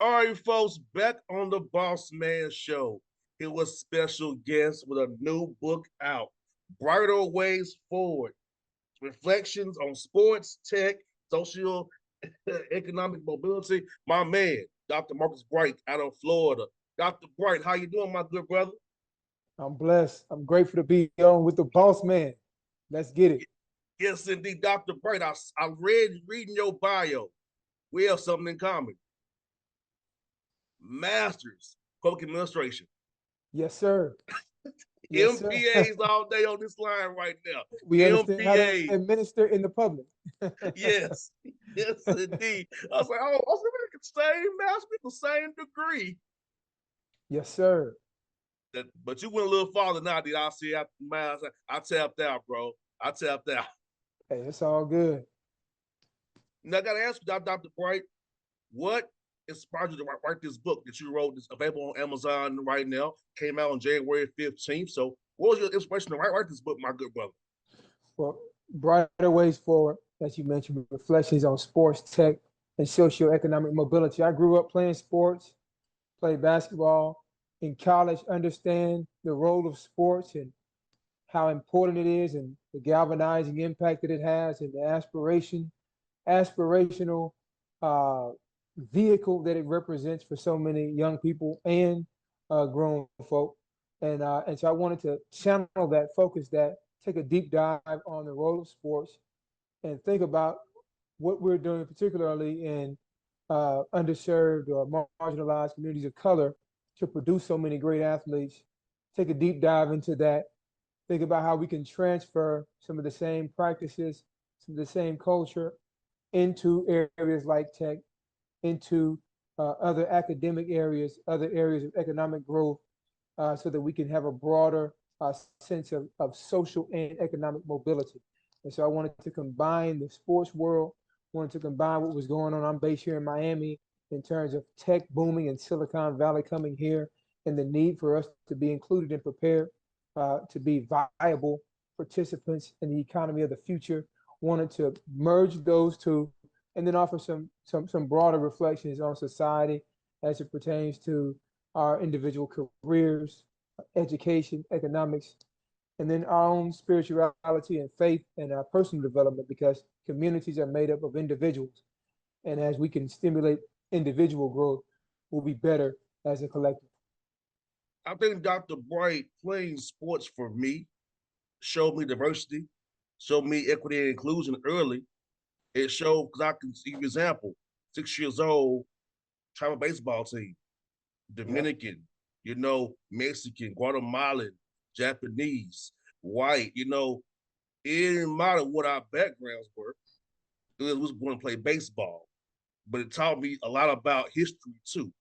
All right, folks, back on the Boss Man Show. Here was special guest with a new book out, Brighter Ways Forward, Reflections on Sports, Tech, Social, Economic Mobility. My man, Dr. Marcus Bright out of Florida. Dr. Bright, how you doing, my good brother? I'm blessed. I'm grateful to be on with the boss man. Let's get it. Yes, indeed, Dr. Bright. I read reading your bio. We have something in common. Masters, Public Administration. Yes, sir. Yes, sir. MPAs all day on this line right now. We understand how to MPAs. administer in the public. Yes. Yes, indeed. I was like, oh, I was like, the same master, the same degree. Yes, sir. But you went a little farther now, did I see after miles? I tapped out, bro. I tapped out. Hey, it's all good. Now I gotta ask you, Dr. Bright, what inspired you to write this book that you wrote? That's available on Amazon right now. Came out on January 15th. So what was your inspiration to write this book, my good brother? Well, brighter ways forward, as you mentioned, reflections on sports, tech, and socioeconomic mobility. I grew up playing sports, played basketball in college, understand the role of sports and how important it is and the galvanizing impact that it has and the aspirational uh, vehicle that it represents for so many young people and grown folk. And so I wanted to channel that, focus that, take a deep dive on the role of sports and think about what we're doing, particularly in underserved or marginalized communities of color, to produce so many great athletes. Take a deep dive into that. Think about how we can transfer some of the same practices, some of the same culture into areas like tech, into other academic areas, other areas of economic growth, so that we can have a broader sense of social and economic mobility. And so I wanted to combine the sports world, wanted to combine what was going on. I'm based here in Miami in terms of tech booming and Silicon Valley coming here and the need for us to be included and prepared to be viable participants in the economy of the future. Wanted to merge those two and then offer some broader reflections on society as it pertains to our individual careers, education, economics, and then our own spirituality and faith and our personal development because communities are made up of individuals. And as we can stimulate individual growth, we'll be better as a collective. I think Dr. Bright playing sports for me showed me diversity, showed me equity and inclusion early. It showed because I can see an example. 6 years old, travel baseball team, Yep. Dominican, Mexican, Guatemalan, Japanese, white, it didn't matter what our backgrounds were. We was going to play baseball. But it taught me a lot about history too,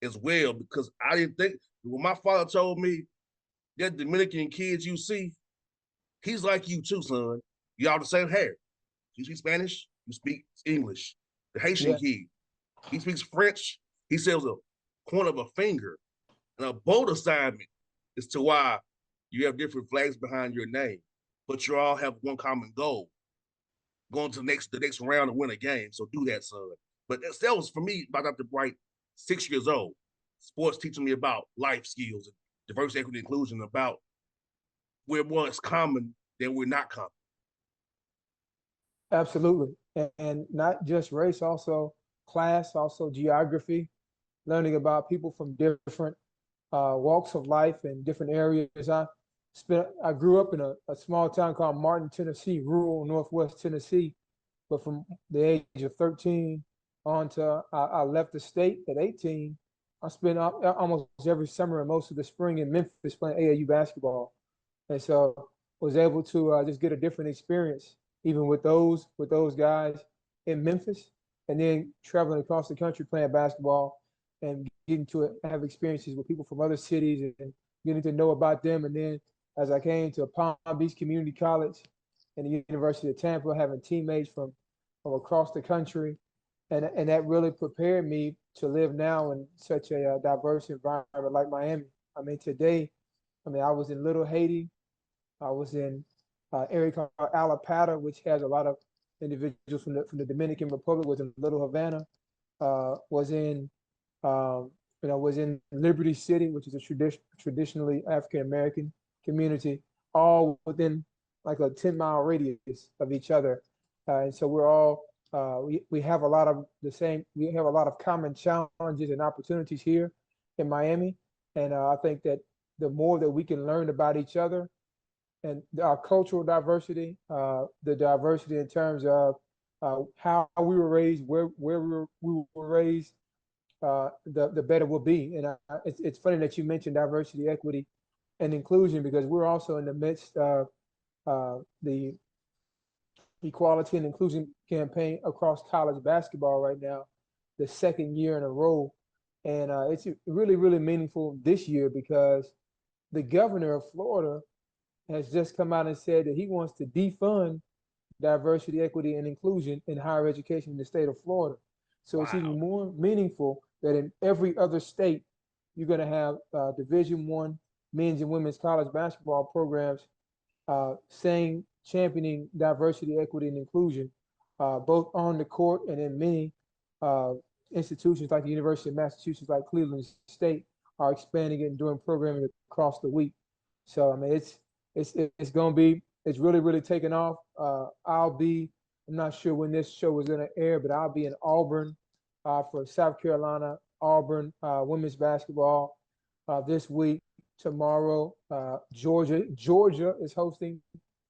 as well, because I didn't think when my father told me that Dominican kids you see, he's like you too, son. Y'all the same hair. You speak Spanish, you speak English. The Haitian Yeah, kid, he speaks French. He says a corner of a finger and a boat assignment as to why you have different flags behind your name, but you all have one common goal: going to the next round and win a game. So do that, son. But that was for me by Dr. Bright, 6 years old. Sports teaching me about life skills and diversity, equity, inclusion, about we're more common than we're not common. absolutely. And not just race, also class, also geography, learning about people from different walks of life in different areas. I grew up in a small town called Martin, Tennessee, rural Northwest Tennessee. But from the age of 13 on to I left the state at 18. I spent almost every summer and most of the spring in Memphis playing AAU basketball, and so was able to just get a different experience, even with those guys in Memphis, and then traveling across the country playing basketball and getting to have experiences with people from other cities and getting to know about them. And then as I came to Palm Beach Community College and the University of Tampa, having teammates from across the country, and that really prepared me to live now in such a diverse environment like Miami. I mean, today, I was in Little Haiti, I was in area called Alapata, which has a lot of individuals from the Dominican Republic. Was in Little Havana. Was in Was in Liberty City, which is a traditionally African American community, all within like a 10-mile radius of each other. And so we're all we have a lot of the same. We have a lot of common challenges and opportunities here in Miami, and I think that the more that we can learn about each other and our cultural diversity, the diversity in terms of how we were raised, where we were raised, the better we'll be. And it's funny that you mentioned diversity, equity, and inclusion because we're also in the midst of the equality and inclusion campaign across college basketball right now, the second year in a row. And it's really, really meaningful this year because the governor of Florida has just come out and said that he wants to defund diversity, equity, and inclusion in higher education in the state of Florida. So it's Wow. even more meaningful that in every other state, you're going to have Division I men's and women's college basketball programs saying championing diversity, equity, and inclusion, both on the court and in many uh, institutions like the University of Massachusetts, like Cleveland State, are expanding it and doing programming across the week. So I mean, it's going to be it's really really taking off. I'm not sure when this show is going to air, but I'll be in Auburn for South Carolina Auburn women's basketball this week. Tomorrow, Georgia is hosting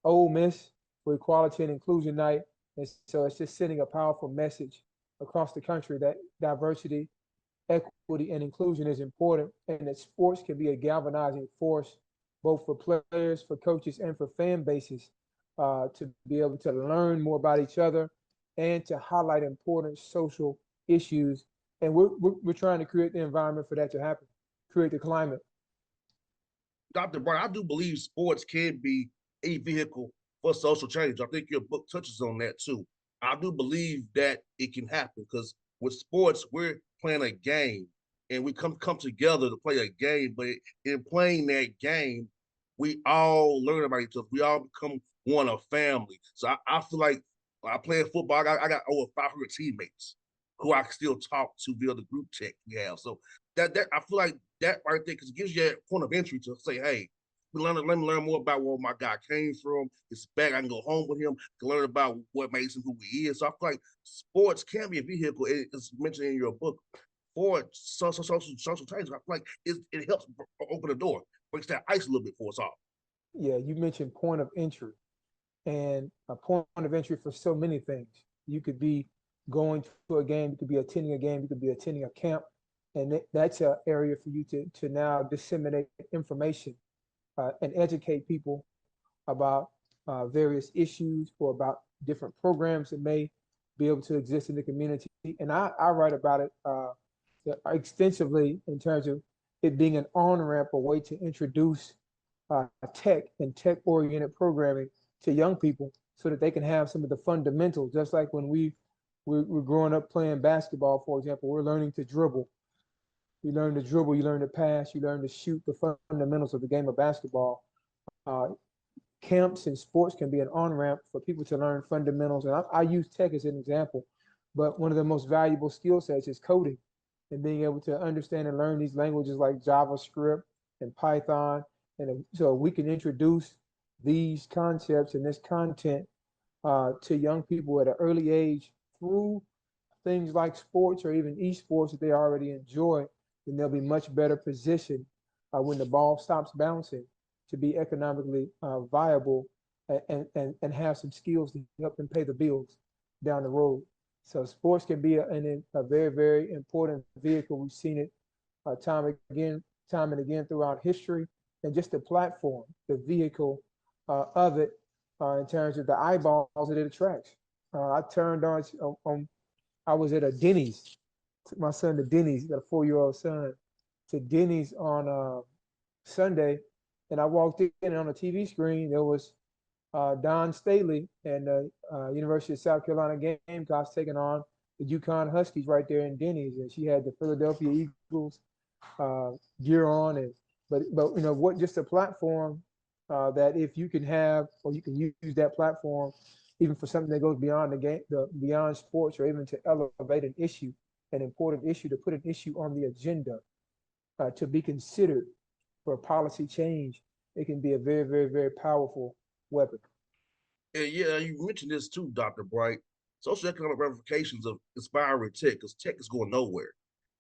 Ole Miss for Equality and Inclusion Night, and so it's just sending a powerful message across the country that diversity, equity, and inclusion is important, and that sports can be a galvanizing force both for players, for coaches, and for fan bases to be able to learn more about each other and to highlight important social issues. And we're trying to create the environment for that to happen, create the climate. Dr. Brown, I do believe sports can be a vehicle for social change. I think your book touches on that too. I do believe that it can happen because with sports, we're playing a game and we come together to play a game. But in playing that game, we all learn about each other. We all become one, a family. So I feel like when I play football, I got over 500 teammates who I can still talk to via the group chat we have. So that I feel like that right there because it gives you that point of entry to say, hey, let me learn more about where my guy came from. His back, I can go home with him, can learn about what makes him who he is. So I feel like sports can be a vehicle. It's mentioned in your book for social change. I feel like it helps open the door, breaks that ice a little bit for us all. Yeah, you mentioned point of entry, and a point of entry for so many things. You could be going to a game, you could be attending a game, you could be attending a camp, and that's an area for you to now disseminate information and educate people about various issues or about different programs that may be able to exist in the community. And I write about it extensively in terms of it being an on ramp, a way to introduce tech and tech oriented programming to young people so that they can have some of the fundamentals. Just like when we're growing up playing basketball, for example, we're learning to dribble. You learn to dribble, you learn to pass, you learn to shoot the fundamentals of the game of basketball. Uh, Camps and sports can be an on ramp for people to learn fundamentals. And I use tech as an example, but one of the most valuable skill sets is coding and being able to understand and learn these languages like JavaScript and Python. And so we can introduce these concepts and this content to young people at an early age through things like sports or even esports that they already enjoy, then they'll be much better positioned when the ball stops bouncing to be economically viable and have some skills to help them pay the bills down the road. So sports can be a very, very important vehicle. We've seen it time and again throughout history, and just the platform, the vehicle of it in terms of the eyeballs that it attracts. I turned on I was at a Denny's, took my son to Denny's, got a 4-year-old son, to Denny's on Sunday, and I walked in and on the TV screen there was Don Staley and the University of South Carolina Gamecocks taking on the UConn Huskies right there in Denny's, and she had the Philadelphia Eagles uh, gear on, and but what just a platform that if you can have or you can use that platform even for something that goes beyond the game, beyond sports, or even to elevate an issue, an important issue, to put an issue on the agenda, to be considered for policy change, it can be a very, very, very powerful weapon. And yeah, you mentioned this too, Dr. Bright. Socioeconomic ramifications of inspiring tech, because tech is going nowhere.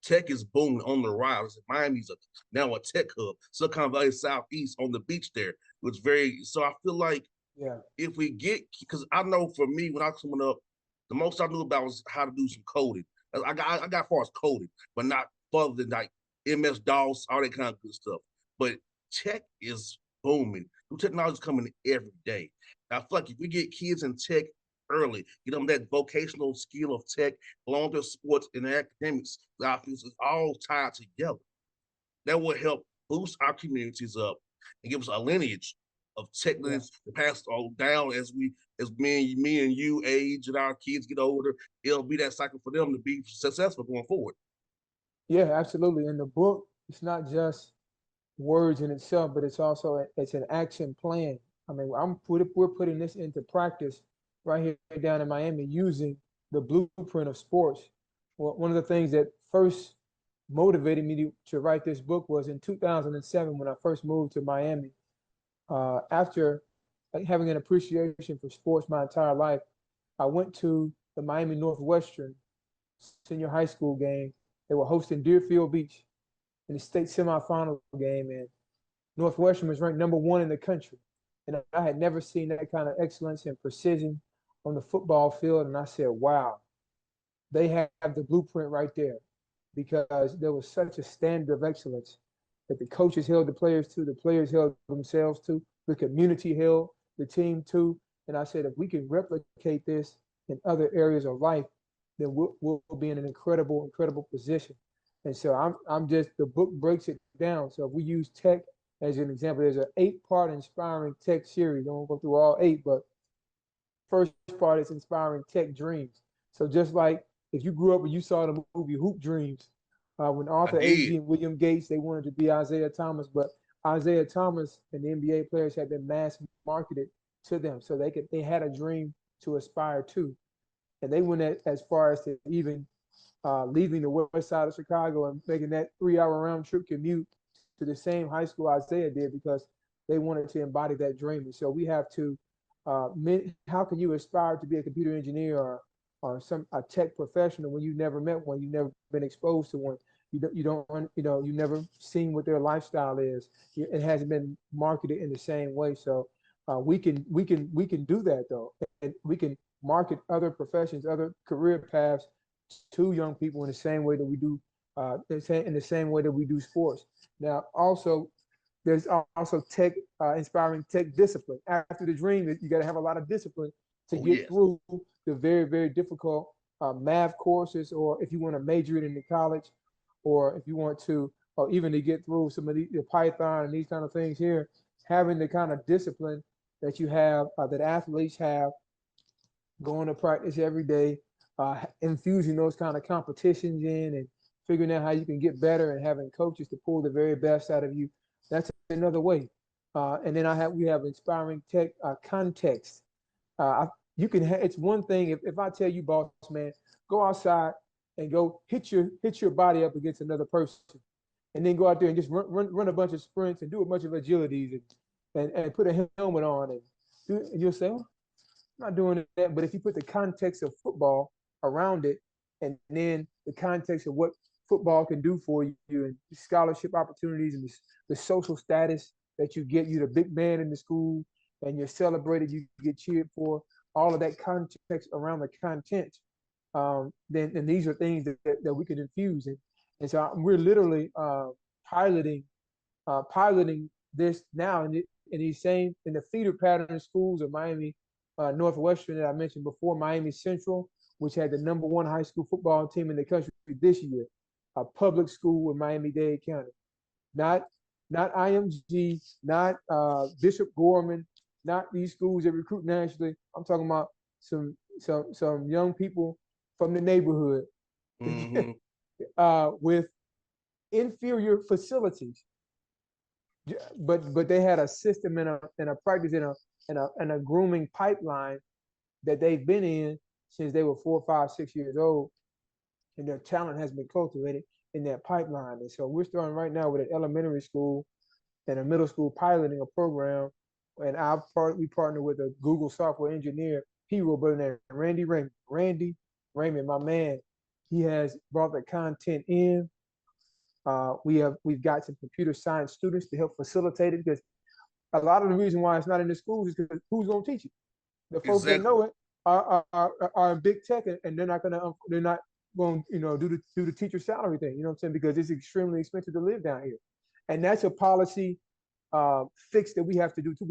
Tech is booming on the rise. Miami's now a tech hub. Silicon Valley Southeast on the beach there. It's very so I feel like Yeah, if we get because I know for me when I was coming up, the most I knew about was how to do some coding. I got far as coding, but not further than like MS DOS, all that kind of good stuff. But tech is booming. New technology is coming every day. I feel like if we get kids in tech early, get them that vocational skill of tech, along with sports and academics, I feel it's all tied together. That will help boost our communities up and give us a lineage of tech yeah, lineage to pass all down as me and you age and our kids get older. It'll be that cycle for them to be successful going forward. yeah, absolutely. In the book, it's not just words in itself, but it's an action plan. I mean, we're putting this into practice right here down in Miami using the blueprint of sports. Well, one of the things that first motivated me to write this book was in 2007 when I first moved to Miami. After having an appreciation for sports my entire life, I went to the Miami Northwestern senior high school game. They were hosting Deerfield Beach in the state semifinal game, and Northwestern was ranked number 1 in the country. And I had never seen that kind of excellence and precision on the football field. And I said, wow, they have the blueprint right there, because there was such a standard of excellence that the coaches held the players held themselves to, the community held the team to. And I said, if we can replicate this in other areas of life, then we'll be in an incredible, incredible position. And so I'm just, the book breaks it down. So if we use tech as an example, there's an 8-part inspiring tech series. I won't go through all 8, but first part is inspiring tech dreams. So just like if you grew up and you saw the movie Hoop Dreams, when I Arthur did. Agee and William Gates, they wanted to be Isaiah Thomas, but Isaiah Thomas and the NBA players had been mass marketed to them, so they had a dream to aspire to, and they went as far as to even leaving the west side of Chicago and making that 3-hour round trip commute to the same high school Isaiah did, because they wanted to embody that dream. And so we have to, how can you aspire to be a computer engineer or some a tech professional when you never met one, you've never been exposed to one, you never seen what their lifestyle is. It hasn't been marketed in the same way. So we can do that though, and we can market other professions, other career paths to young people in the same way that we do, in the same way that we do sports. Now, also, there's also tech, inspiring tech discipline. After the dream, you got to have a lot of discipline to Oh get yes. through the very, very difficult math courses, or if you want to major it into college, or if you want to, or even to get through some of the Python and these kind of things here, having the kind of discipline that you have, that athletes have, going to practice every day, infusing those kind of competitions in, and figuring out how you can get better, and having coaches to pull the very best out of you. That's another way. And then we have inspiring tech context. You can it's one thing if I tell you, boss man, go outside and go hit your body up against another person, and then go out there and just run a bunch of sprints and do a bunch of agilities, and put a helmet on, and you'll say, oh, I'm not doing that. But if you put the context of football around it, and then the context of what football can do for you, and scholarship opportunities, and the social status that you get, you're the big man in the school, and you're celebrated, you get cheered for, all of that context around the content, then these are things that we can infuse. And so we're literally piloting this now in these same, in the feeder pattern schools of Miami Northwestern that I mentioned before, Miami Central, which had the #1 high school football team in the country this year, a public school in Miami-Dade County, not not IMG, not Bishop Gorman, not these schools that recruit nationally. I'm talking about some young people from the neighborhood Mm-hmm. with inferior facilities, but they had a system and a practice and a grooming pipeline that they've been in since they were 4, 5, 6 years old. and their talent has been cultivated in that pipeline. And so we're starting right now with an elementary school and a middle school piloting a program. And we partner with a Google software engineer hero by the name Randy Raymond. Randy Raymond, my man, he has brought the content in. We've got some computer science students to help facilitate it because a lot of the reason why it's not in the schools is because who's going to teach it? The folks that Exactly. know it are in big tech, and they're not going to do the teacher salary thing. You know what I'm saying? Because it's extremely expensive to live down here, and that's a policy fix that we have to do too.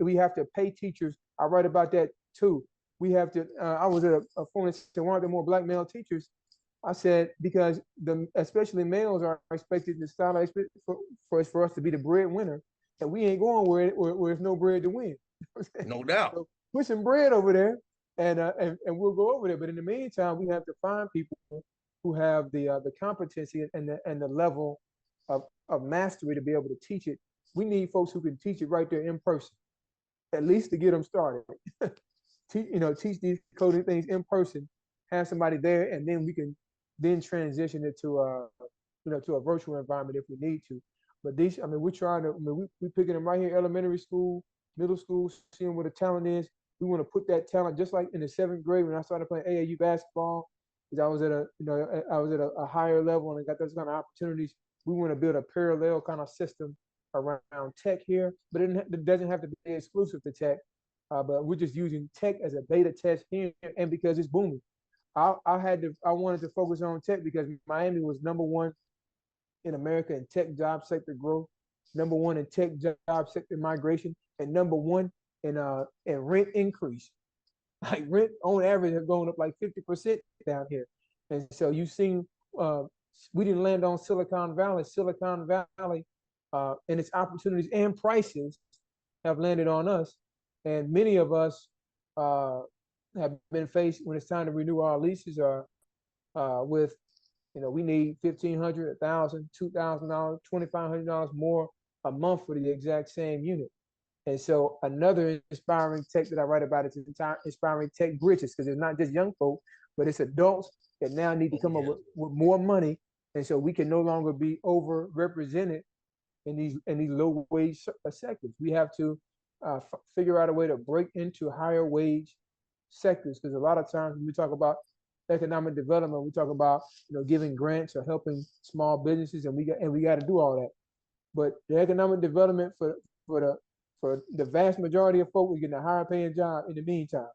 We have to pay teachers. I write about that too. We have to. I was at a phone that wanted more black male teachers. I said because especially males are expected to start for us to be the breadwinner, and we ain't going where there's no bread to win. No doubt. So put some bread over there, and we'll go over there. But in the meantime, we have to find people who have the competency and the level of mastery to be able to teach it. We need folks who can teach it right there in person, at least to get them started. Teach these coding things in person, have somebody there, and then we can then transition it to a virtual environment if we need to. But these, I mean, we're trying to, I mean, we picking them right here, elementary school, middle school, seeing what the talent is. We want to put that talent just like in the seventh grade when I started playing AAU basketball, because I was at a higher level and I got those kind of opportunities. We want to build a parallel kind of system around tech here, but it doesn't have to be exclusive to tech. But we're just using tech as a beta test here, and because it's booming. I wanted to focus on tech because Miami was number one in America in tech job sector growth, number one in tech job sector migration, and number one in rent increase. Like rent on average have gone up like 50% down here. And so you've seen uh, we didn't land on Silicon Valley. Silicon Valley and its opportunities and prices have landed on us. And many of us uh, have been faced when it's time to renew our leases or with we need 1,500, 1,000, $2,000, $2,500 more a month for the exact same unit. And so another inspiring tech that I write about is inspiring tech bridges because it's not just young folk, but it's adults that now need to Oh come up yeah. with more money, and so we can no longer be overrepresented in these low wage sectors. We have to figure out a way to break into higher wage sectors because a lot of times when we talk about economic development, we talk about giving grants or helping small businesses, and we got to do all that. But the economic development for the for the vast majority of folk, we're getting a higher paying job in the meantime.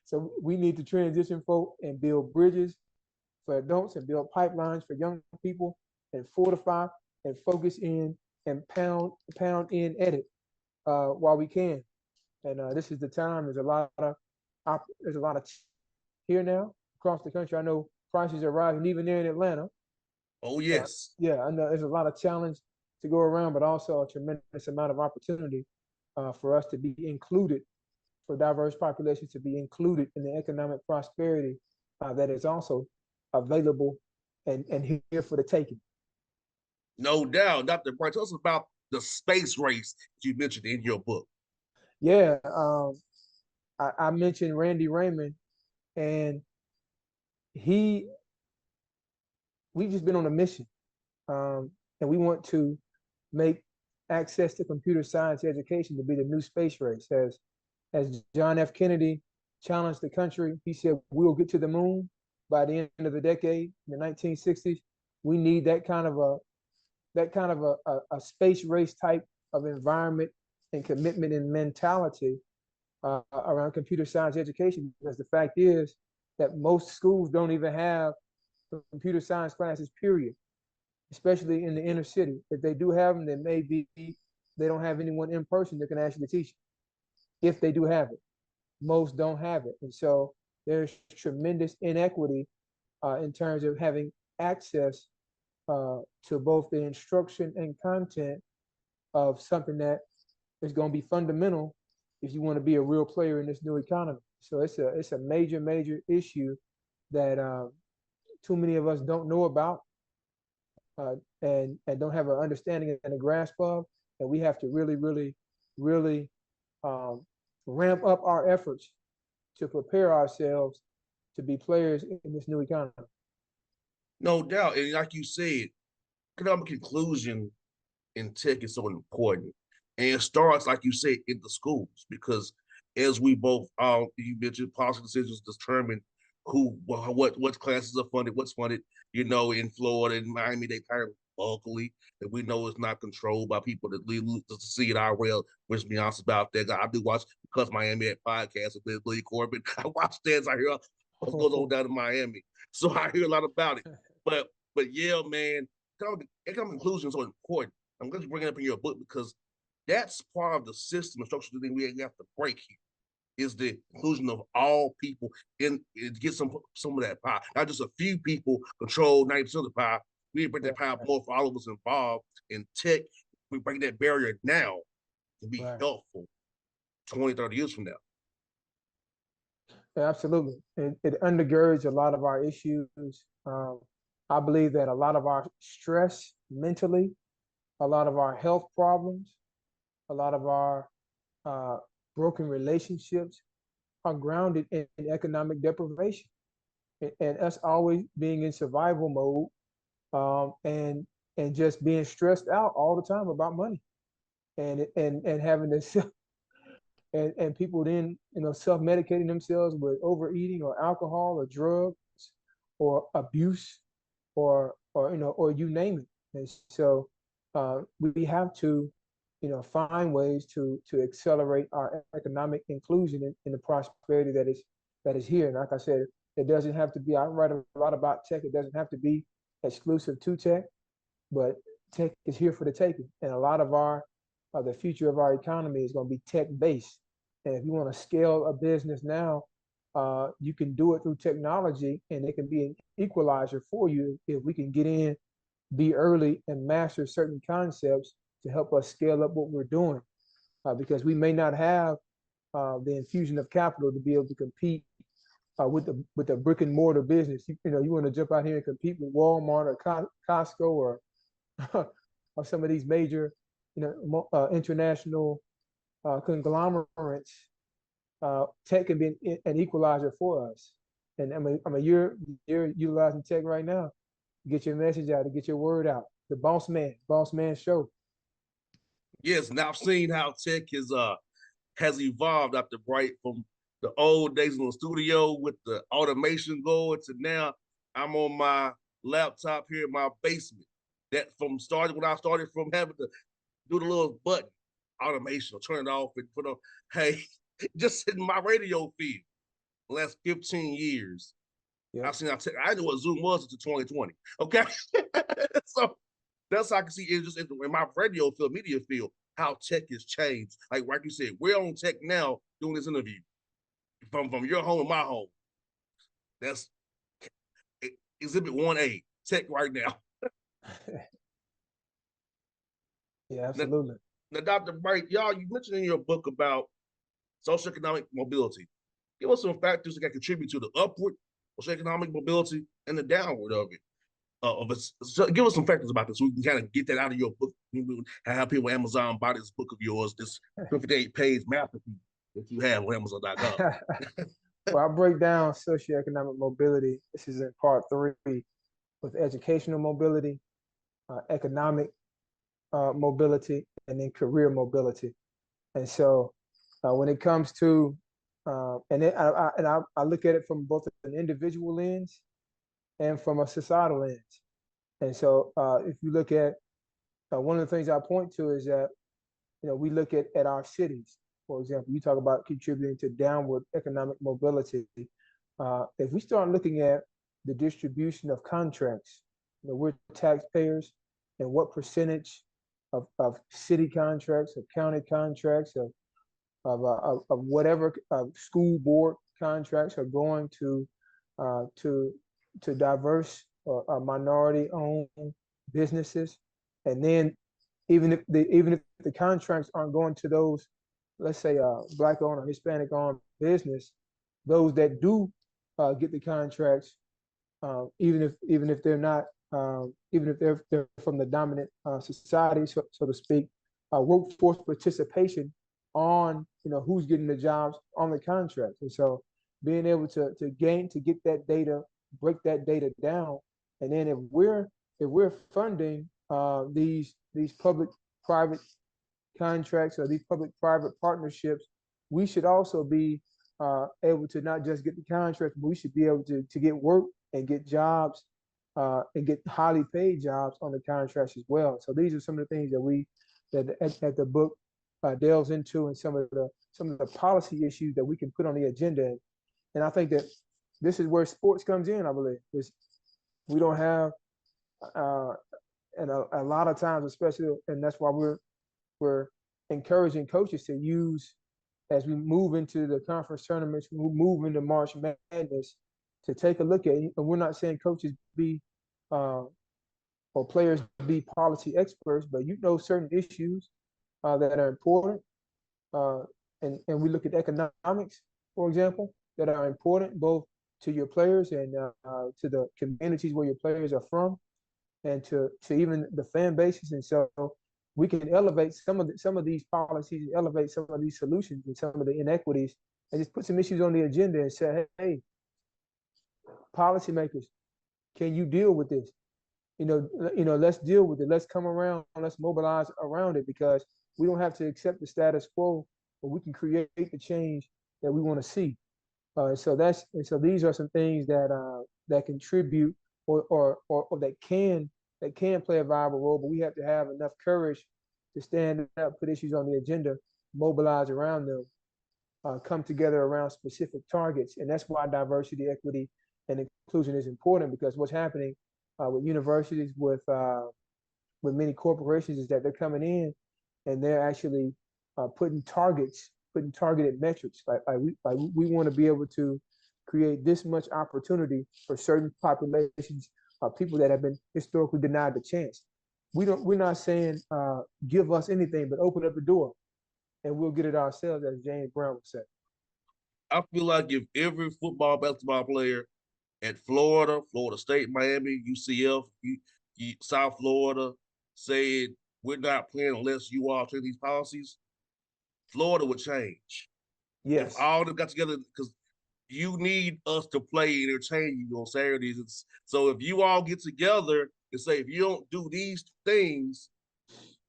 So we need to transition folk and build bridges for adults and build pipelines for young people and fortify and focus in and pound in edit while we can. And this is the time. There's a lot of here now across the country. I know prices are rising even there in Atlanta. Oh Uh, yes. yeah, I know there's a lot of challenge to go around, but also a tremendous amount of opportunity for us to be included, for diverse populations to be included in the economic prosperity that is also available and here for the taking. No doubt. Dr. Bright, tell us about the space race that you mentioned in your book. Yeah, I mentioned Randy Raymond, and he we've just been on a mission, and we want to make access to computer science education to be the new space race. As John F. Kennedy challenged the country, he said, "We'll get to the moon by the end of the decade, in the 1960s." We need that kind of a space race type of environment and commitment and mentality around computer science education. Because the fact is that most schools don't even have computer science classes, period, especially in the inner city. If they do have them, they don't have anyone in person that can actually teach it, if they do have it. Most don't have it. And so there's tremendous inequity in terms of having access to both the instruction and content of something that is going to be fundamental if you want to be a real player in this new economy. So it's a major issue that too many of us don't know about and don't have an understanding and a grasp of, and we have to really um, ramp up our efforts to prepare ourselves to be players in this new economy. No doubt. And like you said, economic inclusion in tech is so important. And it starts, like you said, in the schools, because as we both you mentioned, policy decisions determine who what classes are funded, what's funded. In Florida and Miami, they hire locally, and we know it's not controlled by people that leave to see it IRL, which be honest about that. I do watch because Miami had podcasts with Billy Corbin. I watch that as I hear what goes on down in Miami. So I hear a lot about it. But yeah, man, economic inclusion is so important. I'm glad you bring it up in your book because that's part of the system and structural thing we have to break here is the inclusion of all people in to get some of that pie. Not just a few people control 90% of the pie. We need to break that pie more for all of us involved in tech. We break that barrier now can be Right. helpful 20, 30 years from now. Yeah, absolutely. It undergirds a lot of our issues. I believe that a lot of our stress mentally, a lot of our health problems, a lot of our uh, broken relationships are grounded in economic deprivation and us always being in survival mode, and just being stressed out all the time about money and having to and people then self-medicating themselves with overeating or alcohol or drugs or abuse or you name it. And so we have to find ways to accelerate our economic inclusion in the prosperity that is here. And like I said, it doesn't have to be. I write a lot about tech. It doesn't have to be exclusive to tech, but tech is here for the taking. And a lot of the future of our economy is going to be tech based. And if you want to scale a business now, you can do it through technology, and it can be an equalizer for you if we can get in, be early, and master certain concepts to help us scale up what we're doing. Because we may not have the infusion of capital to be able to compete with the brick and mortar business. You want to jump out here and compete with Walmart or Costco or or some of these major, international conglomerates. Tech can be an equalizer for us. And you're utilizing tech right now to get your message out, to get your word out. The Boss Man Show. Yes, and I've seen how tech has evolved after Bright from the old days in the studio with the automation going to now I'm on my laptop here in my basement. That from started when I started from having to do the little button automation or turn it off and put on, hey, just in my radio feed the last 15 years. Yeah, I knew what Zoom was until 2020. Okay. So that's how I can see it just in my radio field, media field, how tech has changed. Like you said, we're on tech now doing this interview from your home to my home. That's exhibit 1A, tech right now. yeah, Now, absolutely. now Dr. Bright, y'all, you mentioned in your book about socioeconomic mobility. Give us some factors that can contribute to the upward socioeconomic mobility and the downward of it. So give us some factors about this so we can kind of get that out of your book. Have people Amazon buy this book of yours, this 58-page masterpiece that you have on Amazon.com. Well, I break down socioeconomic mobility. This is in part three with educational mobility, economic mobility, and then career mobility. And so when it comes to, and then I look at it from both an individual lens and from a societal lens. And so if you look at one of the things I point to is that we look at our cities. For example, you talk about contributing to downward economic mobility. If we start looking at the distribution of contracts, we're taxpayers, and what percentage of city contracts, of county contracts, of whatever school board contracts are going to diverse or minority-owned businesses, and then even if the contracts aren't going to those, let's say, black-owned or Hispanic-owned business, those that do get the contracts, even if they're not, even if they're from the dominant society, so to speak, workforce participation on who's getting the jobs on the contracts. And so being able to get that data, break that data down, And then if we're funding these public-private contracts or these public-private partnerships, we should also be able to not just get the contract, but we should be able to get work and get jobs and get highly paid jobs on the contracts as well. So these are some of the things that the book delves into, and some of the policy issues that we can put on the agenda. And I think that this is where sports comes in. I believe we don't have, uh, and a lot of times, especially, and that's why we're encouraging coaches to use as we move into the conference tournaments, we move into March Madness, to take a look at. And we're not saying coaches be uh, or players be policy experts, but certain issues that are important, uh, and we look at economics, for example, that are important both to your players and to the communities where your players are from, and to even the fan bases. And so we can elevate some of these policies, elevate some of these solutions and some of the inequities, and just put some issues on the agenda and say, hey, policymakers, can you deal with this? Let's deal with it. Let's come around. Let's mobilize around it, because we don't have to accept the status quo, but we can create the change that we want to see. So these are some things that contribute, or that can play a viable role, but we have to have enough courage to stand up, put issues on the agenda, mobilize around them, come together around specific targets. And that's why diversity, equity, and inclusion is important, because what's happening with universities, with many corporations, is that they're coming in and they're actually putting targeted metrics. We want to be able to create this much opportunity for certain populations of people that have been historically denied the chance. We're not saying give us anything, but open up the door and we'll get it ourselves, as James Brown would say. I feel like if every football, basketball player at Florida, Florida State, Miami, UCF, South Florida said, we're not playing unless you all change these policies, Florida would change. If Yes. all of them got together, because you need us to play and entertain you on Saturdays. So if you all get together and say, if you don't do these things,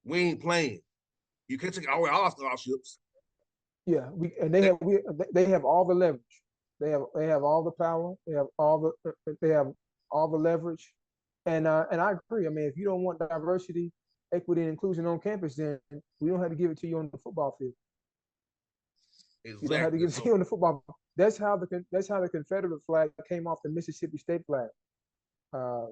we ain't playing. You can't take away our scholarships. Yeah, they have all the leverage. They have all the power. They have all the leverage, and I agree. I mean, if you don't want diversity, equity, and inclusion on campus, then we don't have to give it to you on the football field. You don't have to Exactly. give it to So you on the football. That's how the Confederate flag came off the Mississippi State flag.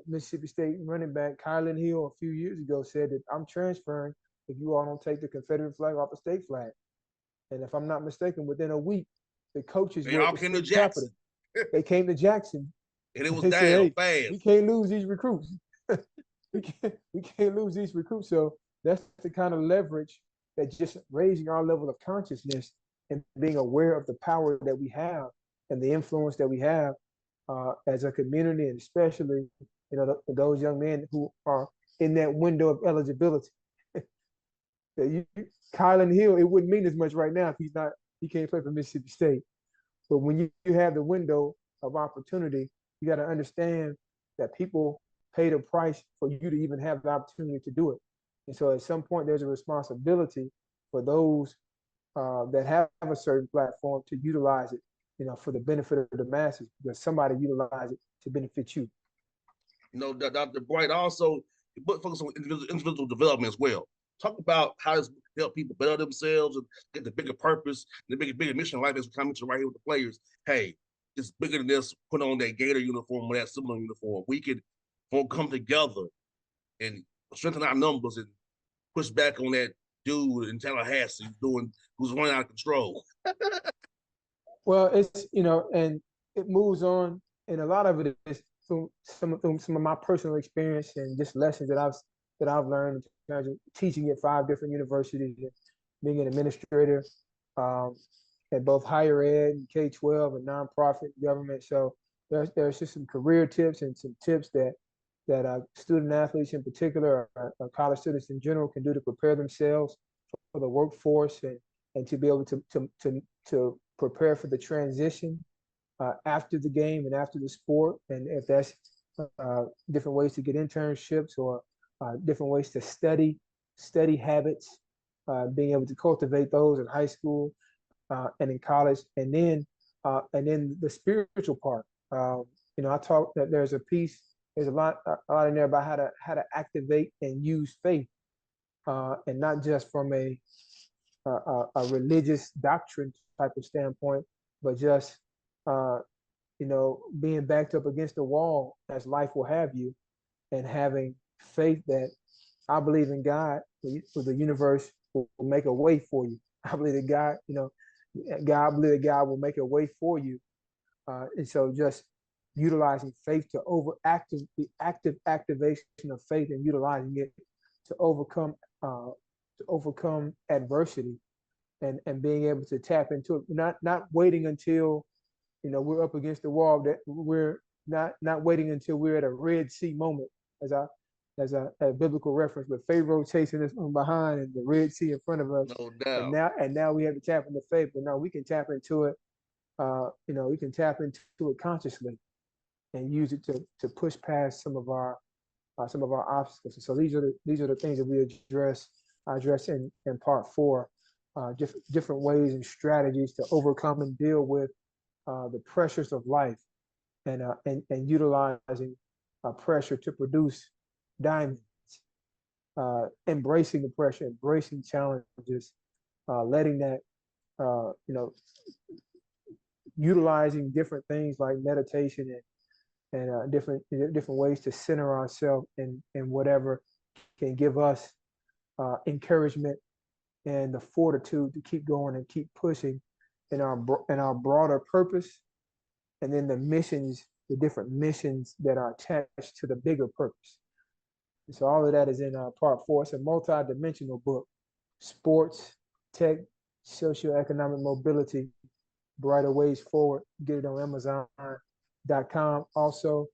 Mississippi State running back Kylan Hill a few years ago said that I'm transferring if you all don't take the Confederate flag off the state flag. And if I'm not mistaken, within a week, the coaches they were at all the came to state capitol. Jackson. They came to Jackson. And it was They said, down "Hey, we fast. can't lose these recruits. we can't lose these recruits." So that's the kind of leverage that just raising our level of consciousness and being aware of the power that we have and the influence that we have as a community, and especially those young men who are in that window of eligibility. you, Kylan Hill, it wouldn't mean as much right now if he can't play for Mississippi State. But when you have the window of opportunity, you got to understand that people paid a price for you to even have the opportunity to do it. And so at some point, there's a responsibility for those that have a certain platform to utilize it, for the benefit of the masses, because somebody utilized it to benefit you. Dr. Bright also focus on individual development as well. Talk about how to help people better themselves and get the bigger purpose, the bigger mission in life as we come into right here with the players. Hey, it's bigger than this. Put on that Gator uniform or that similar uniform. We could all come together and strengthen our numbers and push back on that dude in Tallahassee who's running out of control. Well, and it moves on, and a lot of it is from some of my personal experience and just lessons that I've learned in terms of teaching at 5 different universities and being an administrator um, at both higher ed, K-12, and nonprofit government. So there's just some career tips and some tips that student athletes in particular, or college students in general, can do to prepare themselves for the workforce, and to be able to prepare for the transition after the game and after the sport. And if that's different ways to get internships or different ways to study habits, being able to cultivate those in high school and in college, and then the spiritual part. I talk that there's a piece, there's a lot in there about how to activate and use faith, and not just from a religious doctrine type of standpoint, but just uh, being backed up against the wall as life will have you, and having faith that I believe in God, the universe will make a way for you. I believe that God, I believe that God will make a way for you. And so just utilizing faith to the active activation of faith and utilizing it to uh, overcome adversity, and being able to tap into it, not waiting until we're up against the wall, that we're not waiting until we're at a Red Sea moment, as a biblical reference, with Pharaoh chasing us from behind and the Red Sea in front of us, No and doubt. now we have to tap into faith. But no, we can tap into it. We can tap into it consciously and use it to push past some of our obstacles. And so these are the things that we address in part four, different ways and strategies to overcome and deal with the pressures of life, and utilizing pressure to produce diamonds, embracing the pressure, embracing challenges, letting that, uh, you know, utilizing different things like meditation, and different ways to center ourselves in whatever can give us encouragement and the fortitude to keep going and keep pushing in our broader purpose, and then the different missions that are attached to the bigger purpose. And so all of that is in part four. It's a multi-dimensional book: sports, tech, socioeconomic mobility, brighter ways forward. Get it on Amazon.com. Also,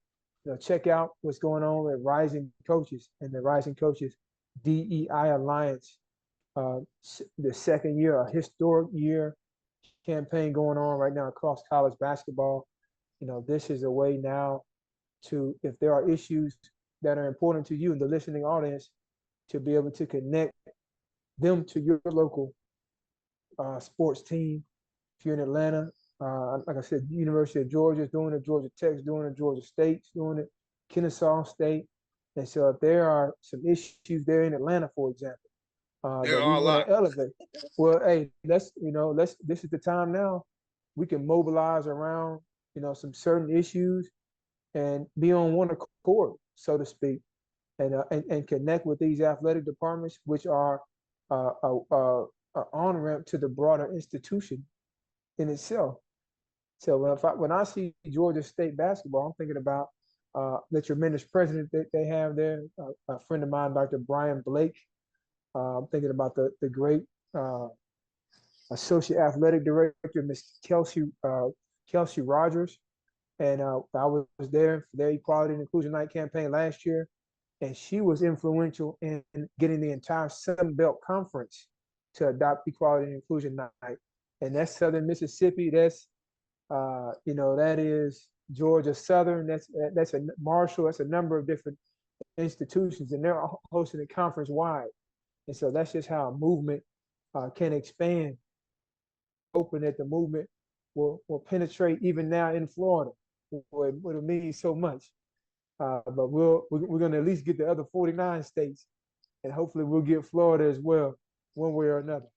check out what's going on at Rising Coaches and the Rising Coaches DEI Alliance. The second year, a historic year campaign going on right now across college basketball. This is a way now to, if there are issues that are important to you in the listening audience, to be able to connect them to your local sports team. If you're in Atlanta, like I said, University of Georgia is doing it, Georgia Tech's doing it, Georgia State's doing it, Kennesaw State. And so if there are some issues there in Atlanta, for example, There that we are a want lot. to elevate, well, hey, this is the time now. We can mobilize around, some certain issues and be on one accord, so to speak, and connect with these athletic departments, which are a on ramp to the broader institution in itself. So when I see Georgia State basketball, I'm thinking about the tremendous president that they have there, a friend of mine, Dr. Brian Blake. I'm thinking about the great associate athletic director, Miss Kelsey Rogers, and I was there for their Equality and Inclusion Night campaign last year, and she was influential in getting the entire Sun Belt Conference to adopt Equality and Inclusion Night, and that's Southern Mississippi. That is Georgia Southern. That's a Marshall. That's a number of different institutions, and they're hosting a conference wide. And so that's just how a movement can expand. Hoping that the movement will penetrate even now in Florida, where it means so much. But we're going to at least get the other 49 states, and hopefully we'll get Florida as well, one way or another.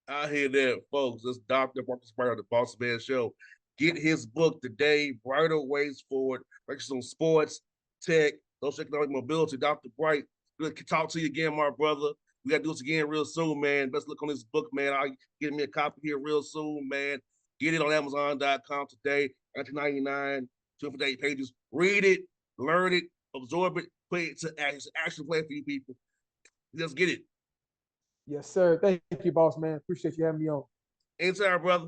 I hear that, folks. This Dr. Marcus Brown, the Bossman Show. Get his book today, Brighter Ways Forward, focus on sports, tech, socioeconomic mobility. Dr. Bright, good to talk to you again, my brother. We got to do this again real soon, man. Best look on this book, man. I'll get me a copy here real soon, man. Get it on Amazon.com today, 1999, 258 pages. Read it, learn it, absorb it, put it to action plan for you people. Let's get it. Yes, sir. Thank you, boss man. Appreciate you having me on. Anytime, brother.